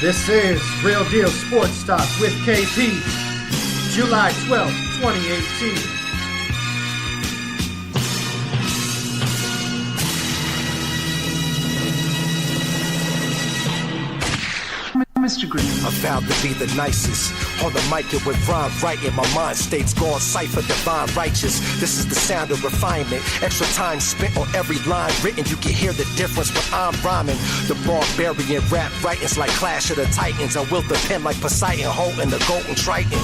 This is Real Deal Sports Talk with KP, July 12th, 2018. Mr. Green. I'm found to be the nicest. On the mic it with rhyme writing. My mind states gone cipher, divine righteous. This is the sound of refinement. Extra time spent on every line written. You can hear the difference when I'm rhyming. The barbarian rap writings like Clash of the Titans. I wield the pen like Poseidon holding the golden triton.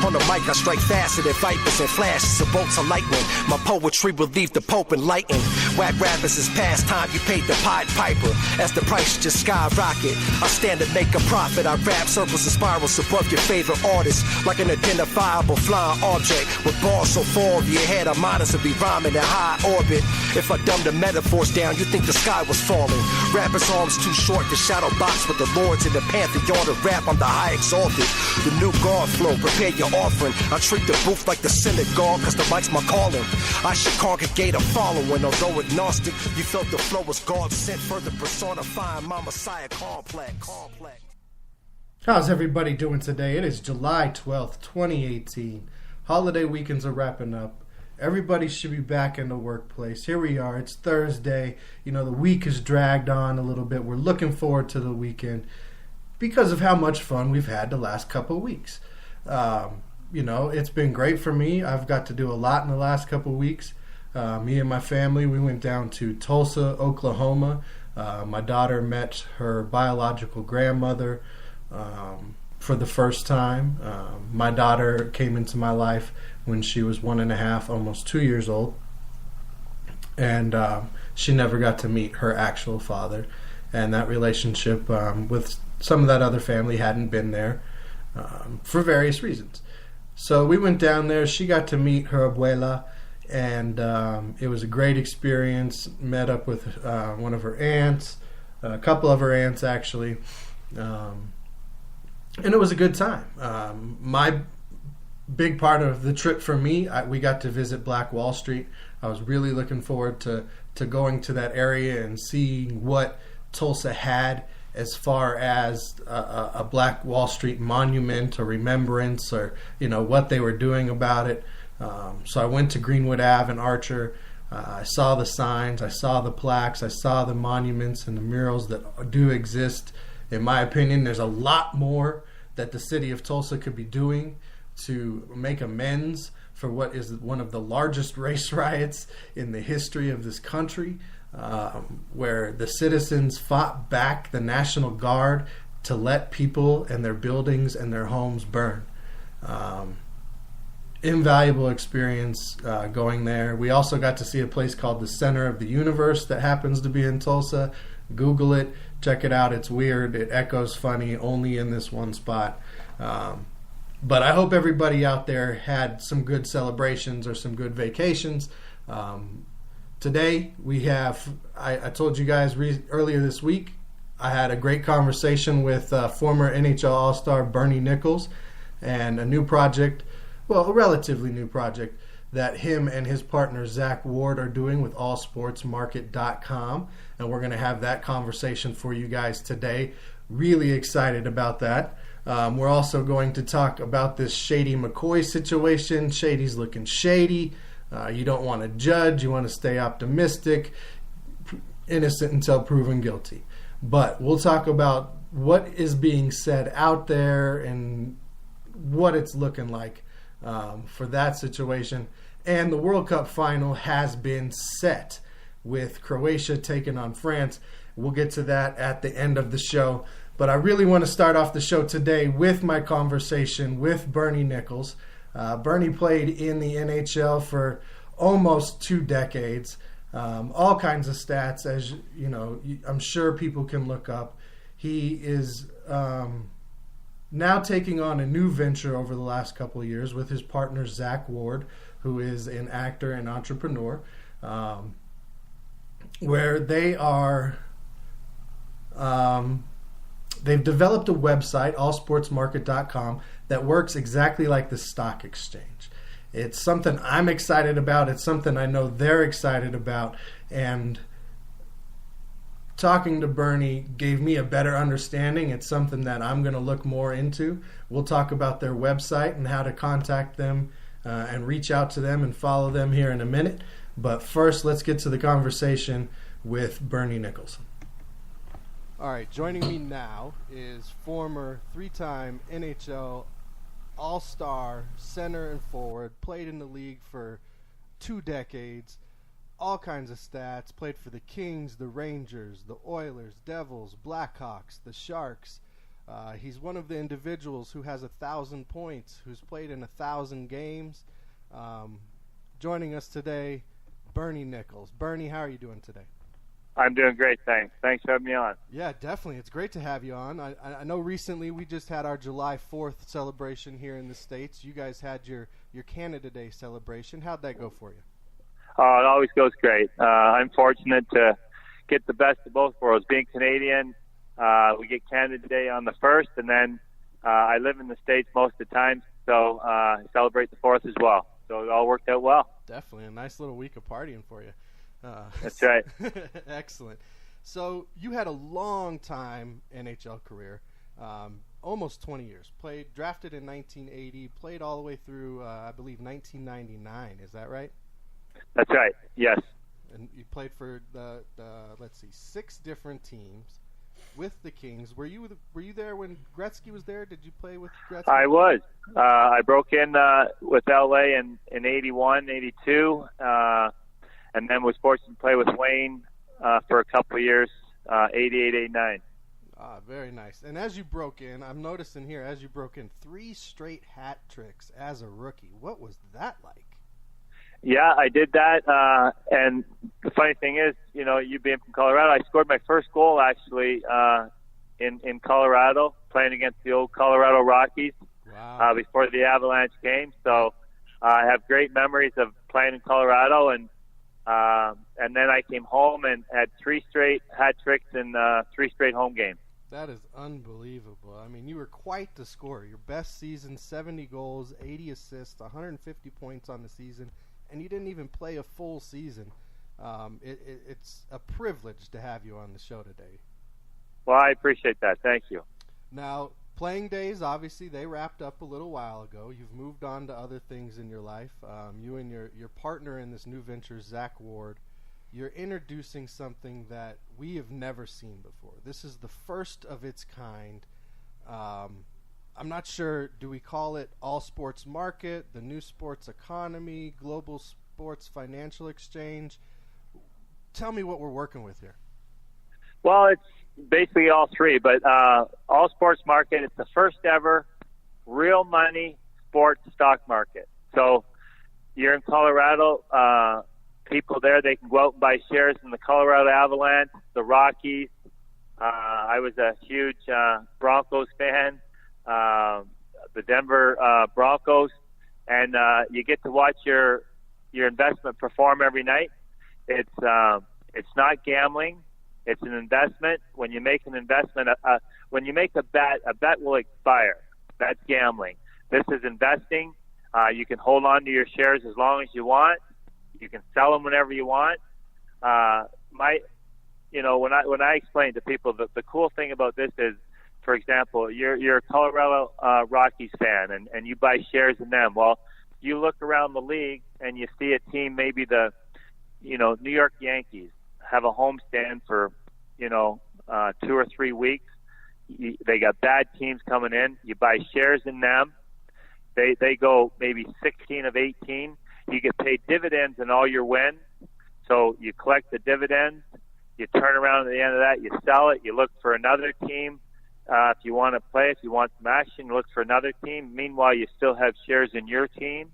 On the mic I strike faster than vipers and flashes of bolts of lightning. My poetry will leave the Pope enlightened. Whack rappers is pastime, you paid the Pied Piper. As the price just skyrocket, I stand to make a profit. I rap circles and spirals above your favorite artist, like an identifiable flying object with balls so far over your head. I'm honest to be rhyming in high orbit. If I dumb the metaphors down, you think the sky was falling. Rappers' arms too short to shadow box with the lords in the pantheon of rap. I'm the high exalted, the new God flow. Prepare your offering. I treat the booth like the synagogue, cause the mic's my calling. I should congregate a following, although agnostic. You felt the flow was God sent, further personifying my Messiah complex. How's everybody doing today? It is July 12th, 2018. Holiday weekends are wrapping up. Everybody should be back in the workplace. Here we are. It's Thursday. You know, the week has dragged on a little bit. We're looking forward to the weekend because of how much fun we've had the last couple of weeks. You know, it's been great for me. I've got to do a lot in the last couple of weeks. Me and my family, we went down to Tulsa, Oklahoma. My daughter met her biological grandmother for the first time. My daughter came into my life when she was 1.5, almost 2 years old. And she never got to meet her actual father. And that relationship with some of that other family hadn't been there for various reasons. So we went down there. She got to meet her abuela, and it was a great experience. Met up with one of her aunts, a couple of her aunts actually, and it was a good time. My big part of the trip for me, we got to visit Black Wall Street. I was really looking forward to going to that area and seeing what Tulsa had as far as a Black Wall Street monument or remembrance, or, you know, what they were doing about it. So I went to Greenwood Ave and Archer. I saw the signs, I saw the plaques, I saw the monuments and the murals that do exist. In my opinion, there's a lot more that the city of Tulsa could be doing to make amends for what is one of the largest race riots in the history of this country, where the citizens fought back the National Guard to let people and their buildings and their homes burn. Invaluable experience going there. We also got to see a place called the Center of the Universe that happens to be in Tulsa. Google it, check it out. It's weird. It echoes funny, only in this one spot. But I hope everybody out there had some good celebrations or some good vacations. Today we have, I told you guys earlier this week, I had a great conversation with former NHL All-Star Bernie Nicholls, and a new project, well, a relatively new project that him and his partner Zach Ward are doing with allsportsmarket.com. And we're going to have that conversation for you guys today. Really excited about that. We're also going to talk about this Shady McCoy situation. Shady's looking shady. You don't want to judge. You want to stay optimistic. Innocent until proven guilty. But we'll talk about what is being said out there and what it's looking like for that situation. And the World Cup final has been set with Croatia taking on France. We'll get to that at the end of the show. But I really want to start off the show today with my conversation with Bernie Nicholls. Bernie played in the NHL for almost 2 decades. All kinds of stats, as you know, I'm sure people can look up. He is now taking on a new venture over the last couple of years with his partner Zach Ward, who is an actor and entrepreneur, where they are they've developed a website, allsportsmarket.com, that works exactly like the stock exchange. It's something I'm excited about. It's something I know they're excited about. And talking to Bernie gave me a better understanding. It's something that I'm going to look more into. We'll talk about their website and how to contact them and reach out to them and follow them here in a minute. But first, let's get to the conversation with Bernie Nicholls. All right, joining me now is former three-time NHL All-Star center and forward, played in the league for 2 decades, all kinds of stats, played for the Kings, the Rangers, the Oilers, Devils, Blackhawks, the Sharks. He's one of the individuals who has 1,000 points, who's played in 1,000 games. Joining us today, Bernie Nicholls. Bernie, how are you doing today? I'm doing great, thanks. Thanks for having me on. Yeah, definitely. It's great to have you on. I know recently we just had our July 4th celebration here in the States. You guys had your Canada Day celebration. How'd that go for you? Oh, it always goes great. I'm fortunate to get the best of both worlds. Being Canadian, we get Canada Day on the 1st, and then I live in the States most of the time, so celebrate the 4th as well. So it all worked out well. Definitely. A nice little week of partying for you. That's right. Excellent. So you had a long time NHL career, almost 20 years. Drafted in 1980, played all the way through, I believe, 1999. Is that right? That's right. Yes. And you played for the 6 different teams with the Kings. Were you there when Gretzky was there? Did you play with Gretzky? I was. I broke in with LA in 81, 82. And then was fortunate to play with Wayne for a couple of years, 88, 89. Very nice. And as you broke in, I'm noticing here, 3 straight hat tricks as a rookie. What was that like? Yeah, I did that. And the funny thing is, you being from Colorado, I scored my first goal actually in Colorado, playing against the old Colorado Rockies. Wow. Before the Avalanche game. So I have great memories of playing in Colorado, and then I came home and had 3 straight hat tricks in 3 straight home games. That is unbelievable. I mean, you were quite the scorer. Your best season, 70 goals, 80 assists, 150 points on the season, and you didn't even play a full season. It's a privilege to have you on the show today. Well, I appreciate that. Thank you. Now, playing days, obviously, they wrapped up a little while ago. You've moved on to other things in your life. You and your partner in this new venture, Zach Ward, you're introducing something that we have never seen before. This is the first of its kind. I'm not sure, do we call it all sports market, the new sports economy, global sports financial exchange? Tell me what we're working with here. Well, it's basically all 3, but all sports market, it's the first ever real money sports stock market. So you're in Colorado, people there, they can go out and buy shares in the Colorado Avalanche, the Rockies. I was a huge Broncos fan, the Denver Broncos, and you get to watch your investment perform every night. It's not gambling. It's an investment. When you make an investment, when you make a bet will expire. That's gambling. This is investing. You can hold on to your shares as long as you want. You can sell them whenever you want. When I explain to people, the cool thing about this is, for example, you're a Colorado Rockies fan and you buy shares in them. Well, you look around the league and you see a team, maybe the New York Yankees, have a homestand for 2 or 3 weeks. They got bad teams coming in. You buy shares in them. They go maybe 16 of 18. You get paid dividends in all your wins. So you collect the dividends. You turn around at the end of that. You sell it. You look for another team. If you want to play, if you want some action, look for another team. Meanwhile, you still have shares in your team.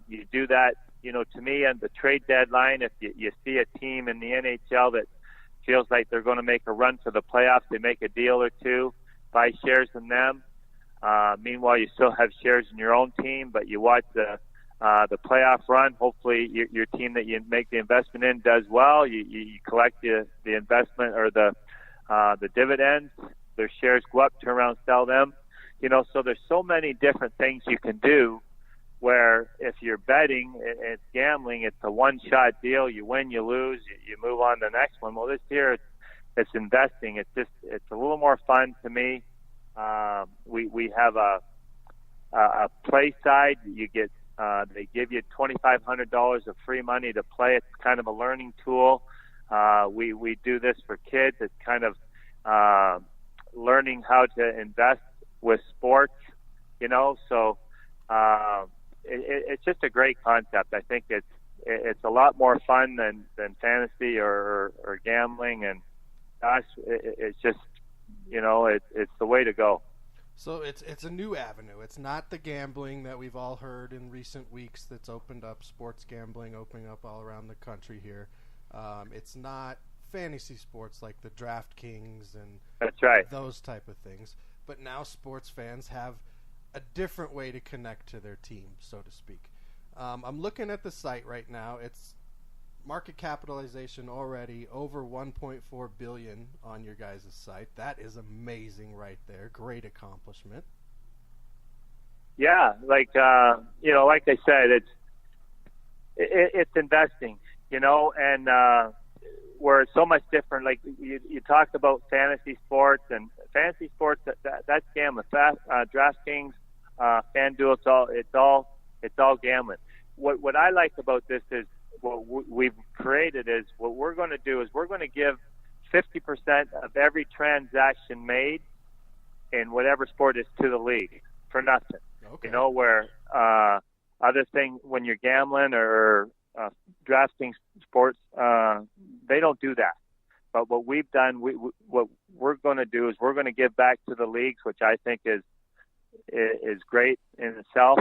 You do that. To me, on the trade deadline, if you see a team in the NHL that feels like they're going to make a run for the playoffs, they make a deal or two, buy shares in them. Meanwhile, you still have shares in your own team, but you watch the playoff run. Hopefully, your team that you make the investment in does well. You collect the investment or the dividends. Their shares go up, turn around, sell them. So there's so many different things you can do. Where if you're betting, it's gambling. It's a one-shot deal. You win, you lose, you move on to the next one. Well, this here, it's investing. It's a little more fun to me. We have a play side. You get they give you $2,500 of free money to play. It's kind of a learning tool. We do this for kids. It's kind of learning how to invest with sports, So it's just a great concept. I think it's a lot more fun than fantasy or gambling, and gosh, it's just it's the way to go. So it's a new avenue. It's not the gambling that we've all heard in recent weeks that's opened up, sports gambling opening up all around the country here. It's not fantasy sports like the DraftKings and that's right. Those type of things. But now sports fans have a different way to connect to their team, so to speak. I'm looking at the site right now. It's market capitalization already over $1.4 billion on your guys' site. That is amazing right there. Great accomplishment. Yeah, like I said, it's investing, and where it's so much different. Like you talked about fantasy sports, and fantasy sports that's gambling. DraftKings, FanDuel, it's all gambling. What I like about this is what we've created is what we're going to do is we're going to give 50% of every transaction made in whatever sport is to the league for nothing. Okay. Where other thing when you're gambling or drafting sports, they don't do that. But what we've done, what we're going to do is we're going to give back to the leagues, which I think is great in itself.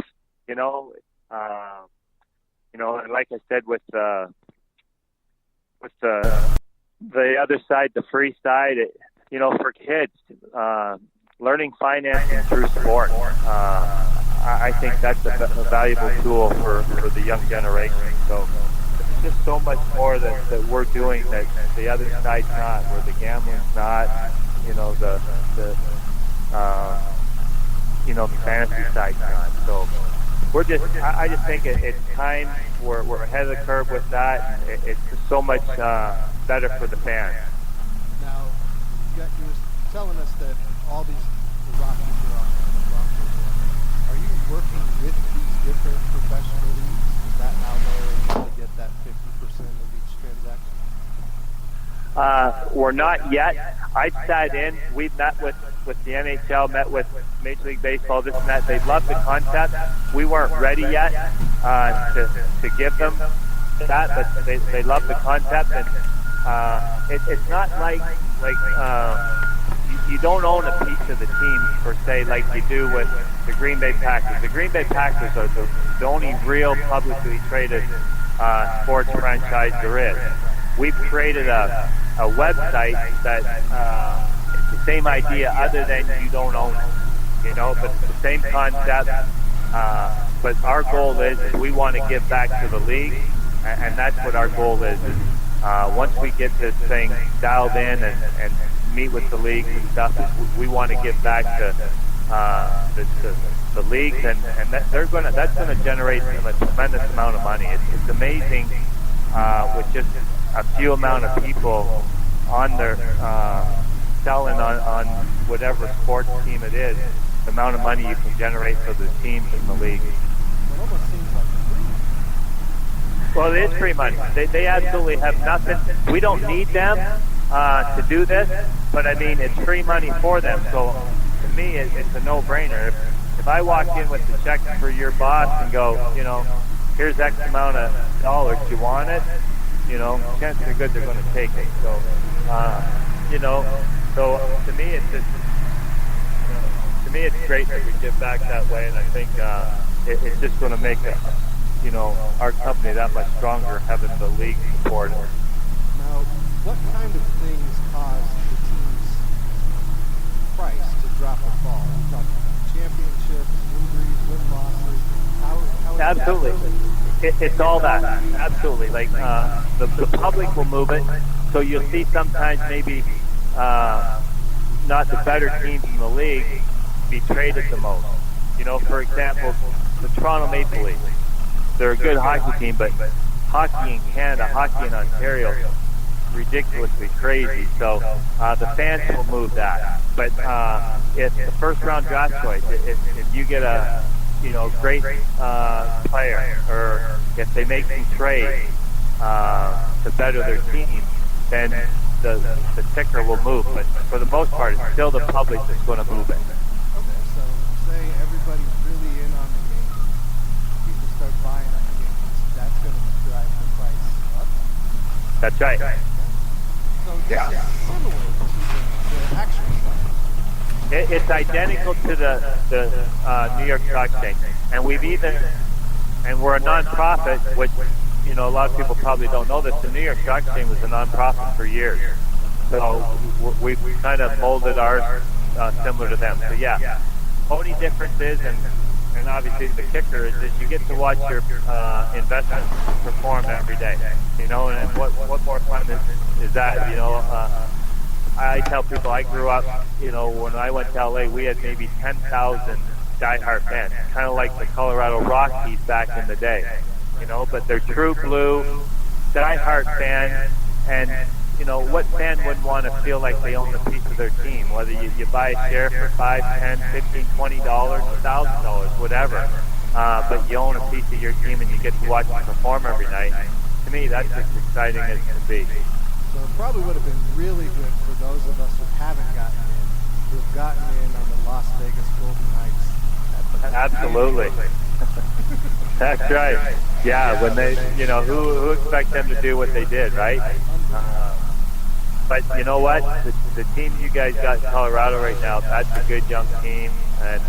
And like I said, with the other side, the free side, for kids, learning financing through sport. I think that's a valuable tool for the young generation. So there's just so much more that we're doing that the other side's not, where the gambling's not, the fantasy side's not. So I just think it's time. We're ahead of the curve with that. It's just so much better for the fans. Now, you were telling us that all the Rockies are on, the Broncos are on. Are you working with these different professional leagues? Is that how they're able to get that 50% of each transaction? We're not yet. I've sat in. We've met with the NHL, met with Major League Baseball, this and that. They love the concept. We weren't ready yet to give them that, but they love the concept. And it's not like you don't own a piece of the team per se like you do with the Green Bay Packers. The Green Bay Packers are the only real publicly traded sports franchise there is. We've created a website that it's the same idea other than you don't own it, but it's the same concept. But our goal is we want to give back to the league, and that's what our goal is once we get this thing dialed in and meet with the leagues and stuff, is we want to give back to the leagues, and that's going to generate them a tremendous amount of money. It's amazing with just a few amount of people on their selling on whatever sports team it is, the amount of money you can generate for the teams in the league. It almost seems like free. Well, it is free money. They absolutely have nothing. We don't need them to do this, but I mean, it's free money for them. So to me, it's a no-brainer. If I walk in with the check for your boss and go, here's X amount of dollars, you want it? Chances are good they're going to take it. So, so to me, it's just, it's great that we give back that way, and I think it's just going to make our company that much stronger, having the league support it. Now, what kind of things cause the team's price to drop or fall? Are you talking championships, injuries, win-losses? How is Absolutely. It's all that. Absolutely. Like the public will move it, so you'll see sometimes maybe not the better teams in the league be traded the most. For example, the Toronto Maple Leafs. They're a good hockey team, but hockey in Canada, hockey in Ontario, ridiculously crazy. So the fans will move that. But if the first round draft choice, if you get a great player, or if they make some trades to better their team, then the ticker will move. But for the most part, it's still the public that's going to move it. Okay, so say everybody's really in on the game, people start buying up the games, that's going to drive the price up? That's right. So this is similar to the actual stuff. It's identical to the New York Stock Exchange, and we're a nonprofit, which a lot of people probably don't know this. The New York Stock Exchange was a nonprofit for years, so we've kind of molded ours similar to them. So yeah, only difference is, and obviously the kicker is you get to watch your investment perform every day. And what more fun is that? I tell people I grew up, when I went to LA, we had maybe 10,000 diehard fans, kind of like the Colorado Rockies back in the day, but they're true blue, diehard fans, and, what fan wouldn't want to feel like they own a piece of their team, whether you buy a share for $5, $10, $15, $20, $1,000, whatever, but you own a piece of your team and you get to watch them perform every night. To me, that's as exciting as it can be. So it probably would have been really good for those of us who haven't gotten in, who've gotten in on the Las Vegas Golden Knights. Absolutely. That's right. Yeah, when they, who expect them to do what they did, right? But you know what? The team you guys got in Colorado right now, that's a good young team, and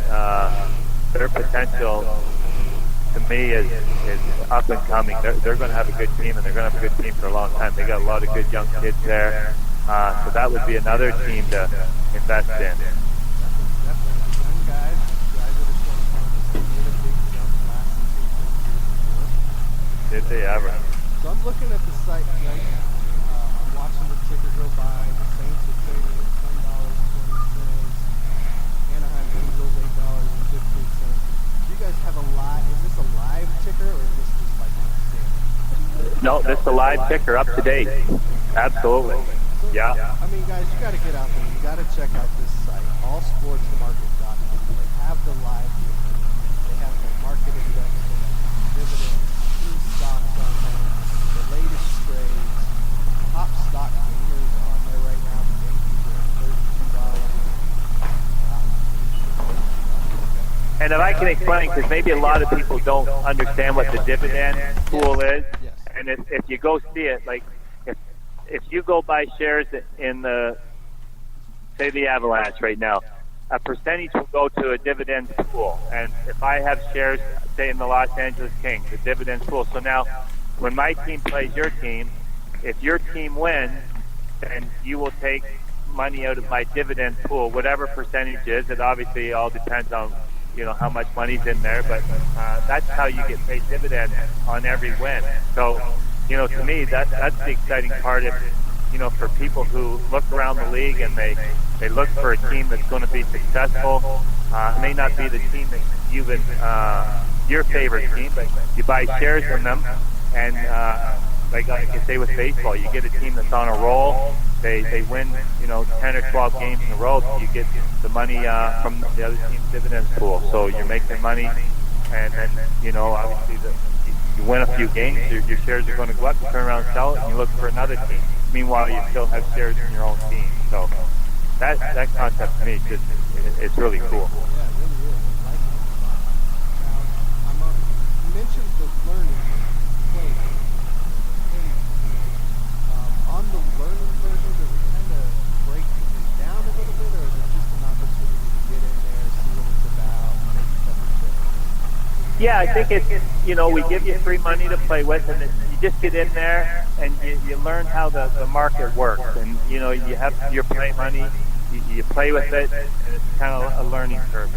their potential, to me, is up and coming. They're going to have a good team, and they're going to have a good team for a long time. They got a lot of good young kids there, so that would be another team to invest in. Definitely young guys that have shown promise. They made a big jump last season before. Did they ever? So I'm looking at the site right now. I'm watching the ticker go by. The Saints are trading at $10.20. Anaheim Angels $8.15. Do you guys have a live? Is this a live ticker, or is this just like standard? No, this is a live ticker, up to date. Absolutely. So, Yeah. I mean, guys, you got to get out there. You got to check out this site, allsportsmarket.com. They have the live ticker. They have the market index, they have dividends, key stocks on there, the latest trades, top stock gainers on there right now. The Yankees are $32. And if I can explain, because maybe a lot of people don't understand what the dividend pool is, Yes. and if you go see it, like if you go buy shares in say the Avalanche right now, a percentage will go to a dividend pool. And if I have shares, say in the Los Angeles Kings, the dividend pool. So now, when my team plays your team, if your team wins, then you will take money out of my dividend pool, whatever percentage is. It obviously all depends on how much money's in there, but that's how you get paid dividends on every win. So, to me, that's the exciting part. If for people who look around the league and they look for a team that's going to be successful, it may not be the team that you've been your favorite team, but you buy shares in them, and like I say with baseball, you get a team that's on a roll. They win 10 or 12 games in a row. You get the money from the other team's dividends pool. So you're making money, and then obviously you win a few games, your shares are going to go up. You turn around and sell it, and you look for another team. Meanwhile, you still have shares in your own team. So that concept to me is just it's really cool. Yeah, really, really. I like it a lot. Now, you mentioned the learning play. On the learning version, does it kind of break things down a little bit, or is it just an opportunity to get in there, see what it's about, make a couple trades? Yeah, I think it's we give you free money to play with, and you just get in there and you learn how the market works, and you have your play money, you play with it, and it's kind of a learning curve.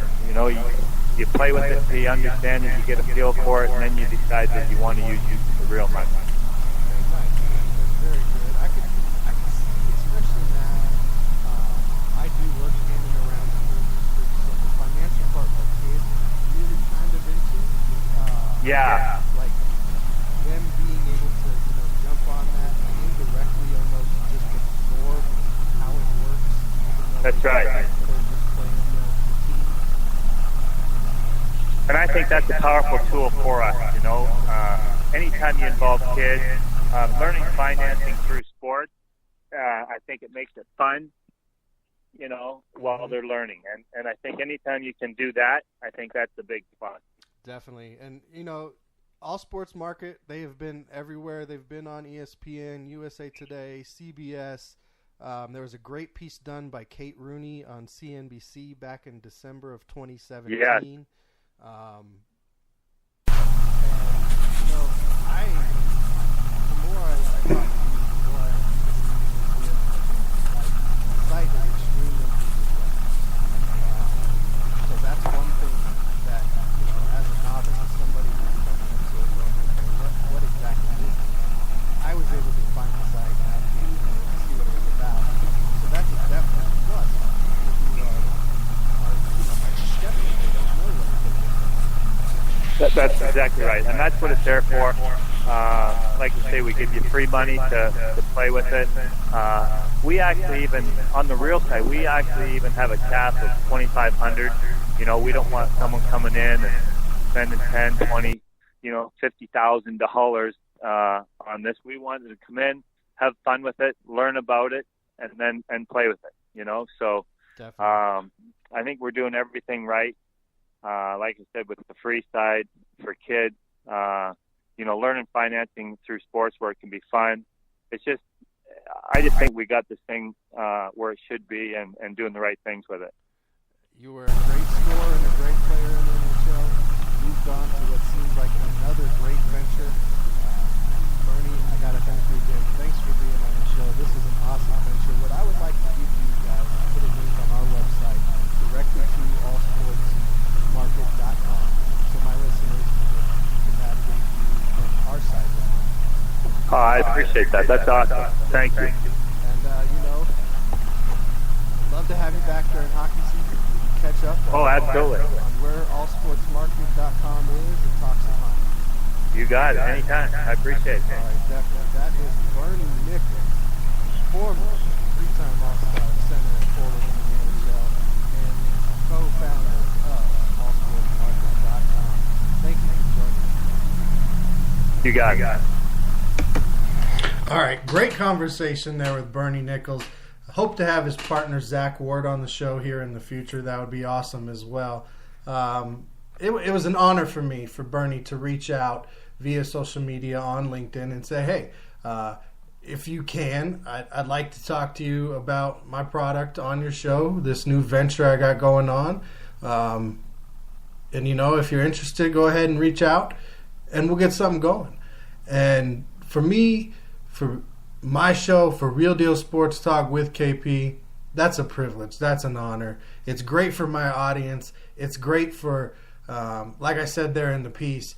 You play with it until you understand it, you get a feel for it, and then you decide that you want to use the real money. That's very good. I can see, especially now, I do work in and around school districts, so the financial part for kids is really kind of into. Yeah. Like them being able to, jump on that indirectly on those That's right. They're just playing the team. And I think that's a powerful tool for us, anytime you involve kids, learning financing through sports, I think it makes it fun, while they're learning. And I think anytime you can do that, I think that's a big plus. Definitely. And, All Sports Market, they have been everywhere. They've been on ESPN, USA Today, CBS. There was a great piece done by Kate Rooney on CNBC back in December of 2017. Yes. And, the more I talk to you, the more I site is extremely so that's one thing that, as a novice, as somebody who's coming into it, going, okay, what exactly is it? I was able to find the site and see what it was about. So that's a definite plus. People who are skeptical, they don't know what it is. That's exactly right. And that's what it's there for. Like you say, we give you free money to play with it. We actually even, on the real side, we actually even have a cap of $2,500. We don't want someone coming in and spending $10, $20, $50,000 on this. We wanted to come in, have fun with it, learn about it, and play with it. So I think we're doing everything right. Like I said, with the free side for kids, learning financing through sports where it can be fun. I just think we got this thing where it should be and doing the right things with it. You were a great scorer and a great player in the NHL. Moved on to what seems like another great venture. Bernie, I got to thank you again. Thanks for being on the show. This is an awesome venture. What I would like to do for you guys is put a link on our website directly to allsportsmarket.com so my listeners can navigate you from our site. I appreciate that. That's awesome. Thank you. And, love to have you back during hockey season. Catch up Absolutely. on where allsportsmarketing.com is and talk some hockey. You got it. Anytime. I appreciate it. All right, definitely. That is Bernie Nicholls, former three-time All-Star center and forward in the NHL and co-founder of allsportsmarketing.com. Thank you for joining us. You got it. All right, great conversation there with Bernie Nicholls. Hope to have his partner Zach Ward on the show here in the future. That would be awesome as well. It was an honor for me, for Bernie, to reach out via social media on LinkedIn and say, hey, if you can, I'd like to talk to you about my product on your show, this new venture I got going on. And, if you're interested, go ahead and reach out and we'll get something going. And for me, for my show, for Real Deal Sports Talk with KP, that's a privilege. That's an honor. It's great for my audience. It's great for, like I said there in the piece,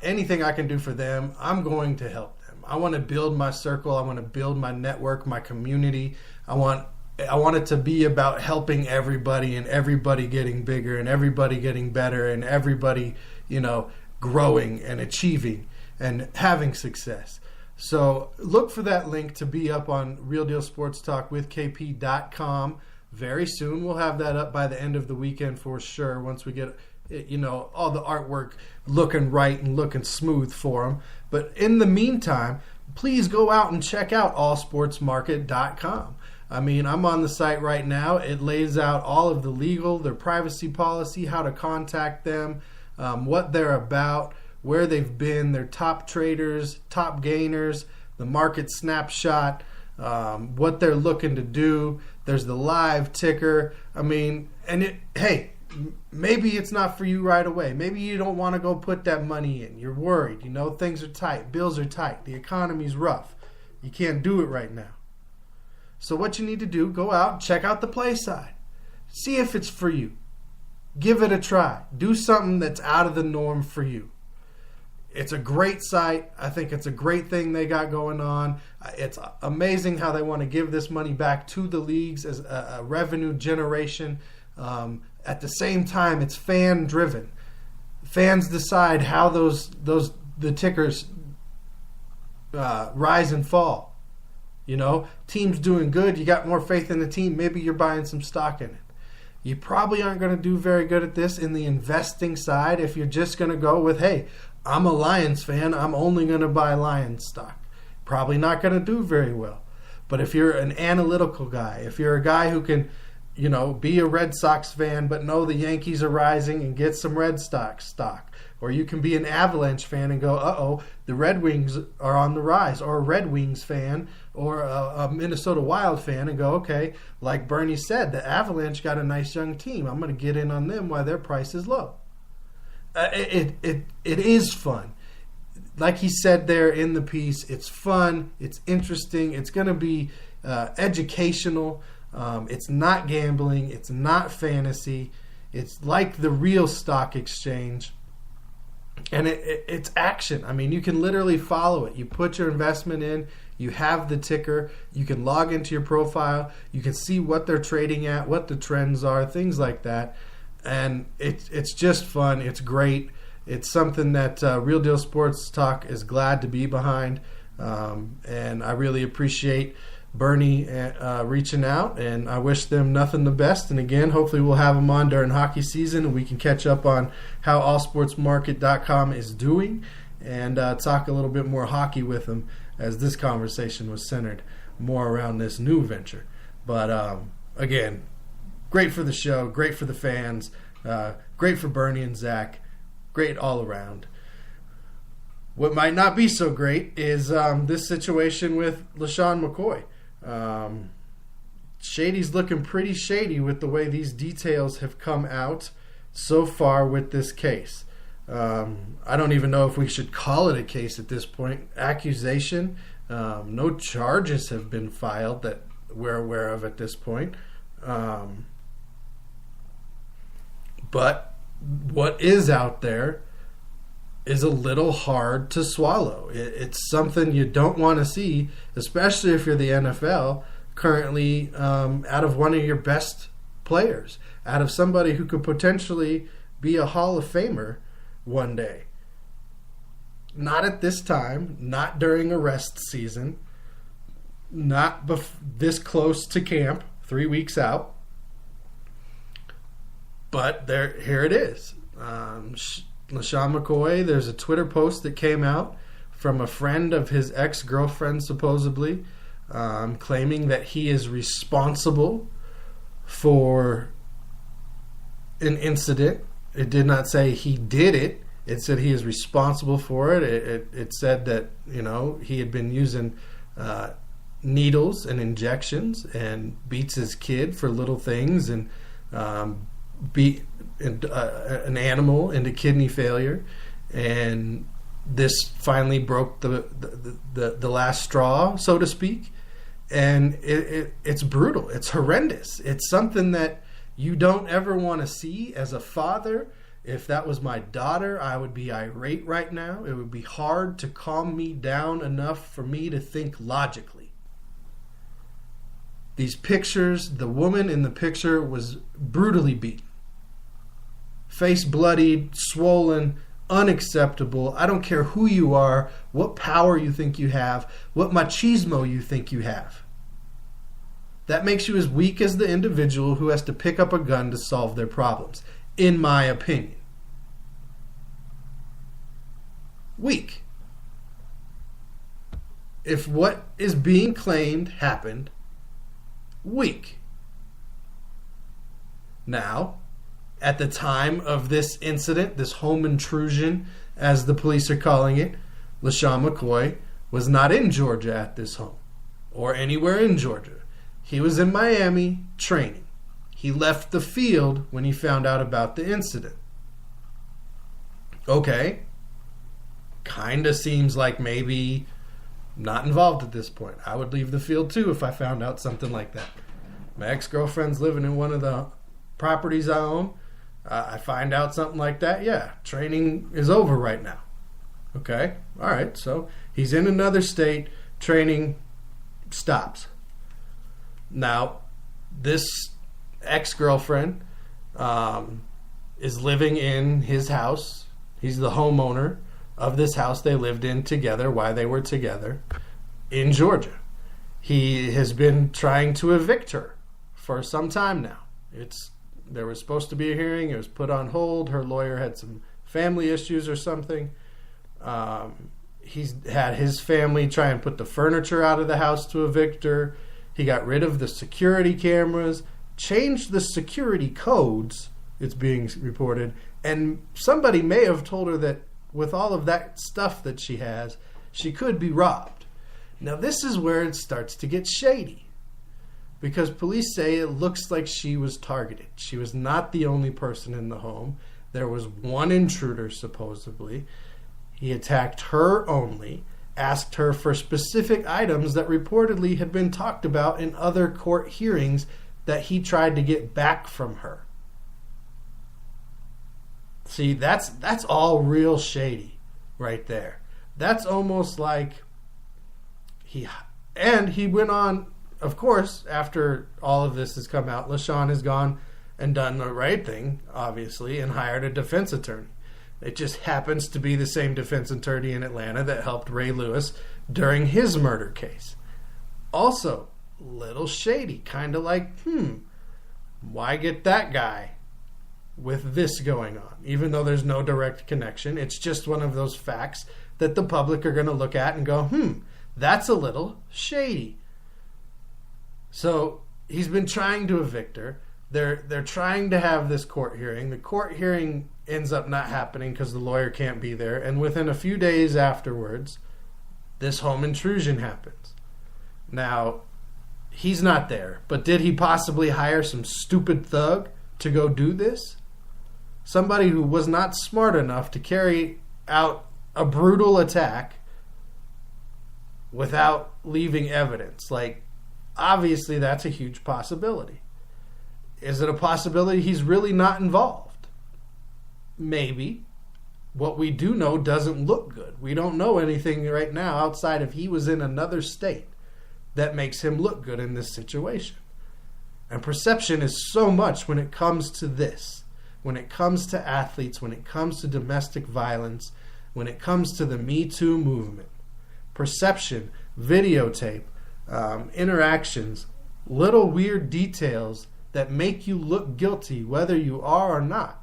anything I can do for them, I'm going to help them. I want to build my circle. I want to build my network, my community. I want it to be about helping everybody and everybody getting bigger and everybody getting better and everybody, growing and achieving and having success. So look for that link to be up on Real Deal Sports Talk with KP.com very soon. We'll have that up by the end of the weekend for sure, once we get all the artwork looking right and looking smooth for them. But in the meantime, please go out and check out allsportsmarket.com. I mean, I'm on the site right now. It lays out all of the legal, their privacy policy, how to contact them, what they're about, where they've been, their top traders, top gainers, the market snapshot, what they're looking to do. There's the live ticker. I mean, maybe it's not for you right away. Maybe you don't want to go put that money in. You're worried. Things are tight. Bills are tight. The economy's rough. You can't do it right now. So what you need to do, go out, check out the play side. See if it's for you. Give it a try. Do something that's out of the norm for you. It's a great site. I think it's a great thing they got going on. It's amazing how they want to give this money back to the leagues as a revenue generation. At the same time, it's fan driven. Fans decide how the tickers rise and fall. You know, team's doing good. You got more faith in the team. Maybe you're buying some stock in it. You probably aren't going to do very good at this in the investing side if you're just going to go with, hey, I'm a Lions fan. I'm only going to buy Lions stock. Probably not going to do very well. But if you're an analytical guy, if you're a guy who can, you know, be a Red Sox fan but know the Yankees are rising and get some Red Sox stock. Or you can be an Avalanche fan and go, uh-oh, the Red Wings are on the rise. Or a Red Wings fan or a Minnesota Wild fan and go, okay, like Bernie said, the Avalanche got a nice young team. I'm going to get in on them while their price is low. It is fun. Like he said there in the piece, it's fun, it's interesting, it's going to be educational. It's not gambling, it's not fantasy. It's like the real stock exchange. And it's action. I mean, you can literally follow it. You put your investment in, you have the ticker, you can log into your profile, you can see what they're trading at, what the trends are, things like that. And it's just fun. It's great. It's something that Real Deal Sports Talk is glad to be behind. And I really appreciate Bernie reaching out, and I wish them nothing the best. And again, hopefully we'll have them on during hockey season and we can catch up on how allsportsmarket.com is doing and talk a little bit more hockey with them, as this conversation was centered more around this new venture. But again, great for the show, great for the fans, great for Bernie and Zach, great all around. What might not be so great is this situation with LaShawn McCoy. Shady's looking pretty shady with the way these details have come out so far with this case. I don't even know if we should call it a case at this point. Accusation. No charges have been filed that we're aware of at this point. But what is out there is a little hard to swallow. It's something you don't want to see, especially if you're the NFL, currently out of one of your best players, out of somebody who could potentially be a Hall of Famer one day. Not at this time, not during arrest season, not this close to camp, 3 weeks out. But here it is. LaShawn McCoy, there's a Twitter post that came out from a friend of his ex-girlfriend, supposedly, claiming that he is responsible for an incident. It did not say he did it. It said he is responsible for it. It said that, you know, he had been using needles and injections and beats his kid for little things and beat an animal into kidney failure, and this finally broke the last straw, so to speak. And it's brutal. It's horrendous. It's something that you don't ever want to see as a father. If that was my daughter, I would be irate right now. It would be hard to calm me down enough for me to think logically. These pictures, the woman in the picture was brutally beaten. Face bloodied, swollen, unacceptable. I don't care who you are, what power you think you have, what machismo you think you have. That makes you as weak as the individual who has to pick up a gun to solve their problems, in my opinion. Weak. If what is being claimed happened, weak. Now, at the time of this incident, this home intrusion, as the police are calling it, LaShawn McCoy was not in Georgia at this home or anywhere in Georgia. He was in Miami training. He left the field when he found out about the incident. Okay. Kind of seems like maybe not involved at this point. I would leave the field too if I found out something like that. My ex-girlfriend's living in one of the properties I own. I find out something like that, yeah, training is over right now. Okay, all right, so he's in another state, training stops. Now, this ex-girlfriend is living in his house. He's the homeowner of this house they lived in together while they were together in Georgia. he has been trying to evict her for some time now. There was supposed to be a hearing. It was put on hold. Her lawyer had some family issues or something. He's had his family try and put the furniture out of the house to evict her. He got rid of the security cameras, changed the security codes, it's being reported, and somebody may have told her that with all of that stuff that she has, she could be robbed. Now this is where it starts to get shady, because police say it looks like she was targeted. She was not the only person in the home. There was one intruder, supposedly. He attacked her only, asked her for specific items that reportedly had been talked about in other court hearings that he tried to get back from her. See, that's all real shady right there. That's almost like he went on, of course, after all of this has come out, LaShawn has gone and done the right thing, obviously, and hired a defense attorney. It just happens to be the same defense attorney in Atlanta that helped Ray Lewis during his murder case. Also, little shady, kind of like, why get that guy with this going on? Even though there's no direct connection, it's just one of those facts that the public are going to look at and go, that's a little shady. So he's been trying to evict her. They're trying to have this court hearing. The court hearing ends up not happening because the lawyer can't be there. And within a few days afterwards, this home intrusion happens. Now, he's not there. But did he possibly hire some stupid thug to go do this? Somebody who was not smart enough to carry out a brutal attack without leaving evidence. Like, obviously that's a huge possibility. Is it a possibility he's really not involved? Maybe. What we do know doesn't look good. We don't know anything right now outside of he was in another state that makes him look good in this situation. And perception is so much when it comes to this. When it comes to athletes, when it comes to domestic violence, when it comes to the Me Too movement. Perception, videotape, interactions, little weird details that make you look guilty whether you are or not.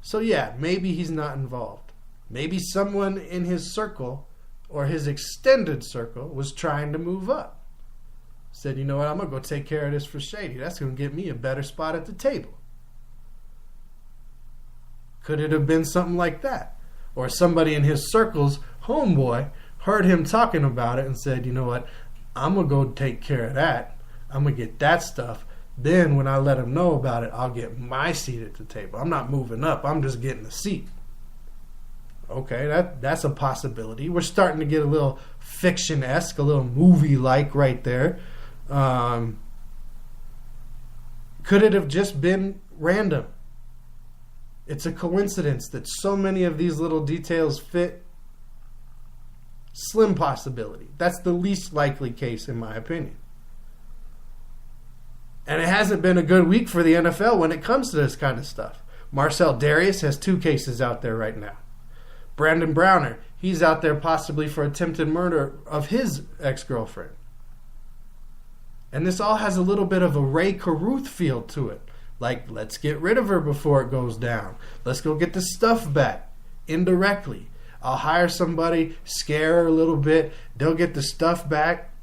So yeah, maybe he's not involved. Maybe someone in his circle or his extended circle was trying to move up. Said, you know what, I'm going to go take care of this for Shady. That's going to get me a better spot at the table. Could it have been something like that? Or somebody in his circle's homeboy heard him talking about it and said, you know what, I'm going to go take care of that. I'm going to get that stuff. Then when I let him know about it, I'll get my seat at the table. I'm not moving up. I'm just getting a seat. Okay, that's a possibility. We're starting to get a little fiction-esque, a little movie-like right there. Could it have just been random? It's a coincidence that so many of these little details fit. Slim possibility. That's the least likely case in my opinion. And it hasn't been a good week for the NFL when it comes to this kind of stuff. Marcel Darius has 2 cases out there right now. Brandon Browner, he's out there possibly for attempted murder of his ex-girlfriend. And this all has a little bit of a Ray Carruth feel to it. Like, let's get rid of her before it goes down. Let's go get the stuff back indirectly. I'll hire somebody, scare her a little bit. They'll get the stuff back.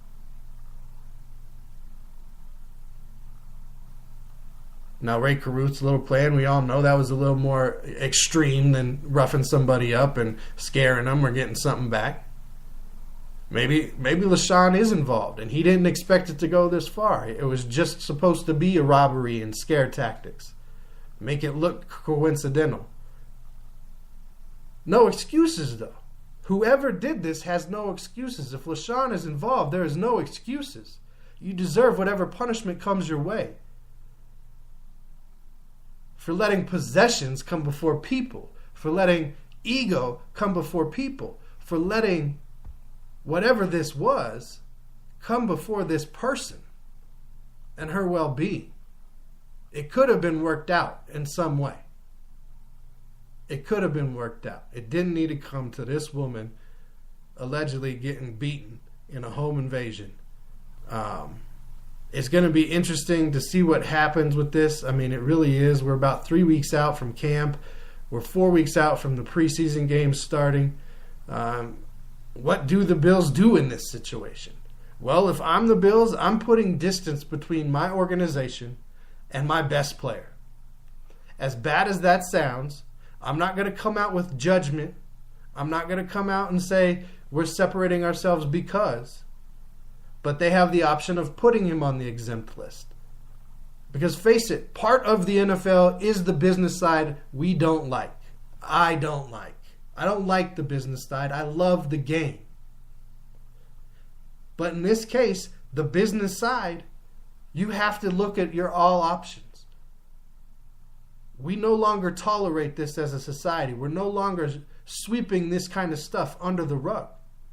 Now, Ray Carruth's little plan, we all know that was a little more extreme than roughing somebody up and scaring them or getting something back. Maybe LaShawn is involved and he didn't expect it to go this far. It was just supposed to be a robbery and scare tactics. Make it look coincidental. No excuses, though. Whoever did this has no excuses. If LaShawn is involved, there is no excuses. You deserve whatever punishment comes your way. For letting possessions come before people. For letting ego come before people. For letting whatever this was come before this person and her well-being. It could have been worked out in some way. It could have been worked out. It didn't need to come to this woman allegedly getting beaten in a home invasion. It's going to be interesting to see what happens with this. I mean, it really is. We're about 3 weeks out from camp. We're 4 weeks out from the preseason games starting. What do the Bills do in this situation? Well, if I'm the Bills, I'm putting distance between my organization and my best player. As bad as that sounds, I'm not going to come out with judgment. I'm not going to come out and say we're separating ourselves because. But they have the option of putting him on the exempt list. Because face it, part of the NFL is the business side we don't like. I don't like. I don't like the business side. I love the game. But in this case, the business side, you have to look at your all options. We no longer tolerate this as a society. We're no longer sweeping this kind of stuff under the rug.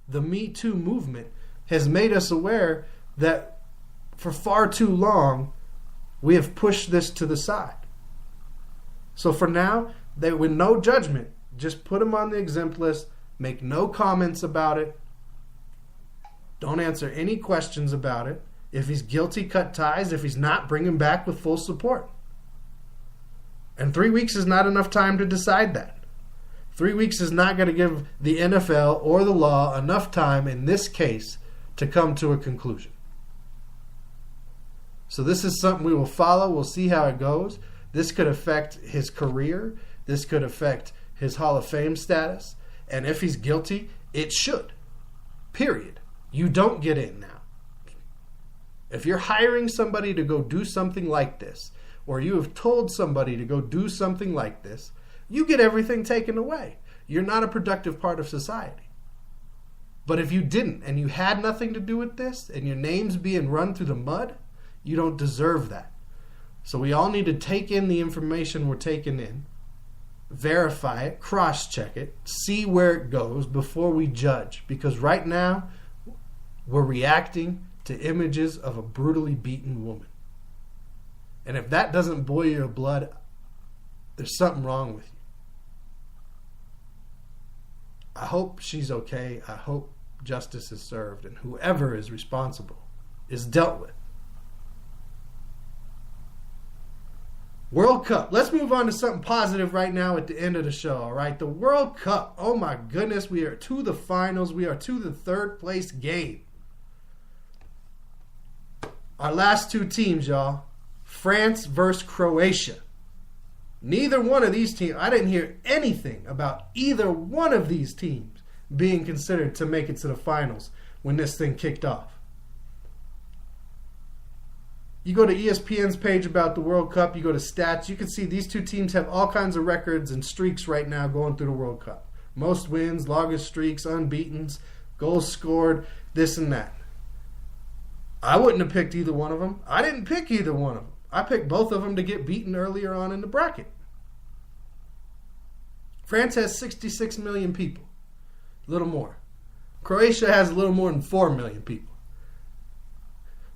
The Me Too movement has made us aware that for far too long, we have pushed this to the side. So for now, with no judgment, just put him on the exempt list, make no comments about it, don't answer any questions about it. If he's guilty, cut ties. If he's not, bring him back with full support. And 3 weeks is not enough time to decide that. 3 weeks is not going to give the NFL or the law enough time in this case to come to a conclusion. So this is something we will follow. We'll see how it goes. This could affect his career. This could affect his Hall of Fame status. And if he's guilty, it should. Period. You don't get in now. If you're hiring somebody to go do something like this, or you have told somebody to go do something like this, you get everything taken away. You're not a productive part of society. But if you didn't, and you had nothing to do with this, and your name's being run through the mud, you don't deserve that. So we all need to take in the information we're taking in, verify it, cross-check it, see where it goes before we judge. Because right now, we're reacting to images of a brutally beaten woman. And if that doesn't boil your blood, there's something wrong with you. I hope she's okay. I hope justice is served and whoever is responsible is dealt with. World Cup. Let's move on to something positive right now at the end of the show, all right? The World Cup. Oh my goodness, we are to the finals. We are to the third place game. Our last two teams, y'all. France versus Croatia. Neither one of these teams, I didn't hear anything about either one of these teams being considered to make it to the finals when this thing kicked off. You go to ESPN's page about the World Cup, you go to stats, you can see these two teams have all kinds of records and streaks right now going through the World Cup. Most wins, longest streaks, unbeatens, goals scored, this and that. I wouldn't have picked either one of them. I didn't pick either one of them. I picked both of them to get beaten earlier on in the bracket. France has 66 million people. A little more. Croatia has a little more than 4 million people.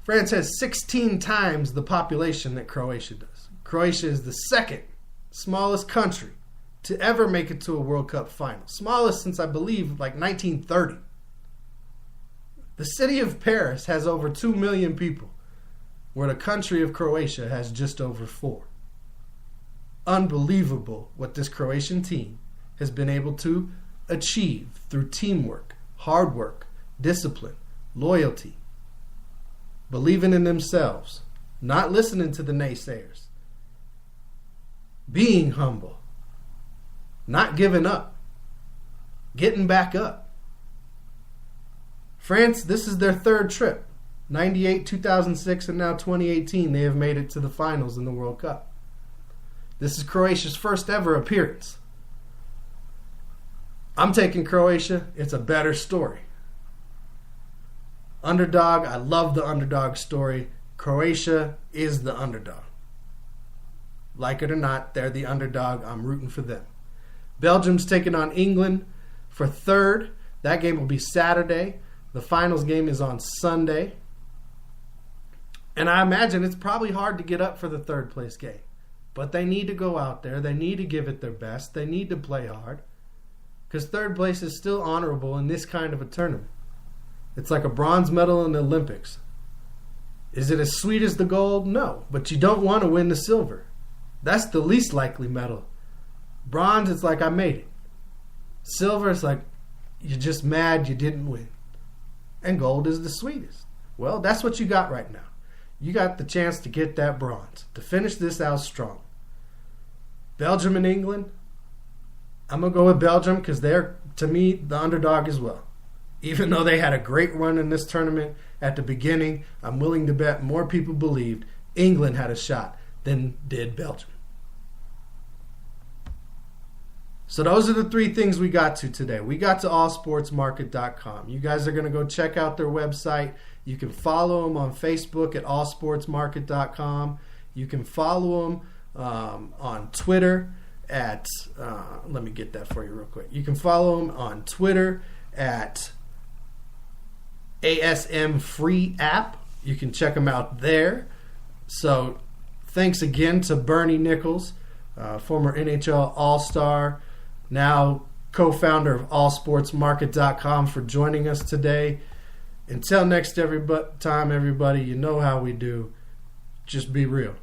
France has 16 times the population that Croatia does. Croatia is the second smallest country to ever make it to a World Cup final. Smallest since, I believe, like 1930. The city of Paris has over 2 million people, where the country of Croatia has just over 4. Unbelievable what this Croatian team has been able to achieve through teamwork, hard work, discipline, loyalty, believing in themselves, not listening to the naysayers, being humble, not giving up, getting back up. France, this is their third trip. 98, 2006, and now 2018, they have made it to the finals in the World Cup. This is Croatia's first ever appearance. I'm taking Croatia. It's a better story. Underdog, I love the underdog story. Croatia is the underdog. Like it or not, they're the underdog. I'm rooting for them. Belgium's taking on England for third. That game will be Saturday. The finals game is on Sunday. And I imagine it's probably hard to get up for the third place game. But they need to go out there. They need to give it their best. They need to play hard. because third place is still honorable in this kind of a tournament. It's like a bronze medal in the Olympics. Is it as sweet as the gold? No, but you don't want to win the silver. That's the least likely medal. Bronze, it's like I made it. Silver, it's like you're just mad you didn't win. And gold is the sweetest. Well, that's what you got right now. You got the chance to get that bronze, to finish this out strong. Belgium and England, I'm going to go with Belgium because they're, to me, the underdog as well. Even though they had a great run in this tournament at the beginning, I'm willing to bet more people believed England had a shot than did Belgium. So those are the three things we got to today. We got to allsportsmarket.com. You guys are going to go check out their website. You can follow them on Facebook at allsportsmarket.com. You can follow them on Twitter at, let me get that for you real quick. You can follow them on Twitter at ASM Free App. You can check them out there. So thanks again to Bernie Nicholls, former NHL All-Star, now co-founder of allsportsmarket.com, for joining us today. Until next time, everybody, you know how we do. Just be real.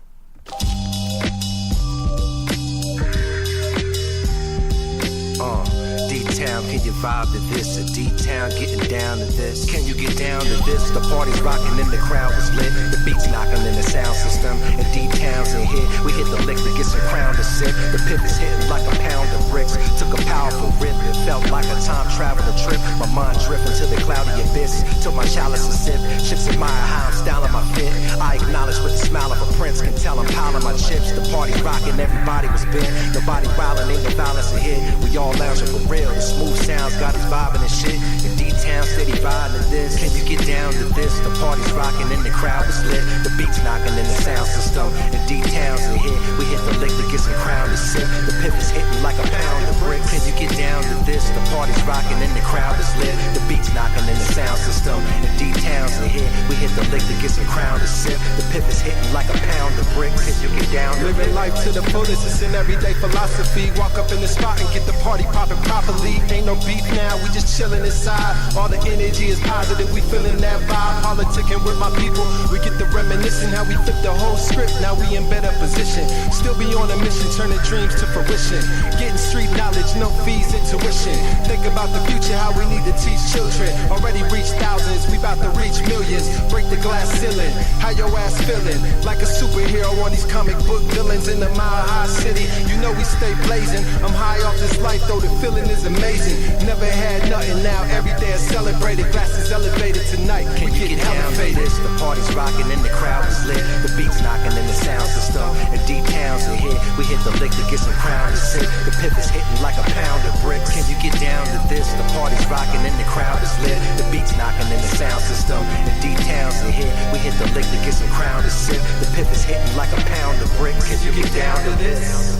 D-Town, can you vibe to this? A D-Town getting down to this. Can you get down to this? The party's rocking and the crowd was lit. The beats knocking in the sound system. And D-Town's in here. We hit the lick to get some crown to sip. The pivot's hitting like a pound of bricks. Took a powerful rip. It felt like a time traveler trip. My mind drifting to the cloudy abyss. Took my chalice a sip. Chips admire how I'm styling my fit. I acknowledge with the smile of a prince. Can tell I'm piling my chips. The party's rocking, everybody was bent. Nobody wildin', ain't no violence ahead. We all lounging for real. The smooth sounds got us vibing and shit. And D-Town steady vibing to this. Can you get down to this? The party's rocking and the crowd is lit. The beats knocking in the sound system. And D-Town's in here. We hit the lick to get some crown to sip. The pivot's hitting like a pound of bricks. Can you get down to this? The party's rocking and the crowd is lit. The beats knocking in the sound system. And D-Town's in here. We hit the lick to get some crown to sip. The pivot's hitting like a pound of bricks. Can you get down to living life to the fullest, it's an everyday philosophy. Walk up in the spot and get the party popping properly. Ain't no beef now, we just chilling inside. All the energy is positive, we feeling that vibe. Politicking with my people, we get the reminiscing how we flip the whole script. Now we in better position, still be on a mission, turning dreams to fruition. Getting street knowledge, no fees, intuition. Think about the future, how we need to teach children. Already reached thousands, we about to reach millions. Break the glass ceiling, how your ass feeling? Like a superhero on these comic book villains in the Mile High City. You know we stay blazing. I'm high off this life though, the feeling is amazing. Never had nothing, now every day is celebrated. Glasses elevated tonight. Can you get down to this? The party's rocking and the crowd is lit. The beats knocking in the sound system. And D-Town's in here. We hit the lick to get some crown to sip. The pivot's hitting like a pound of bricks. Can you get down to this? The party's rocking and the crowd is lit. The beats knocking in the sound system. And D-Town's in here. We hit the lick to get some crown to sip. The pivot's hitting like a pound of bricks. Can you get down to this?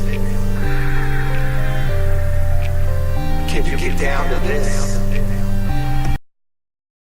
Can you get down to this?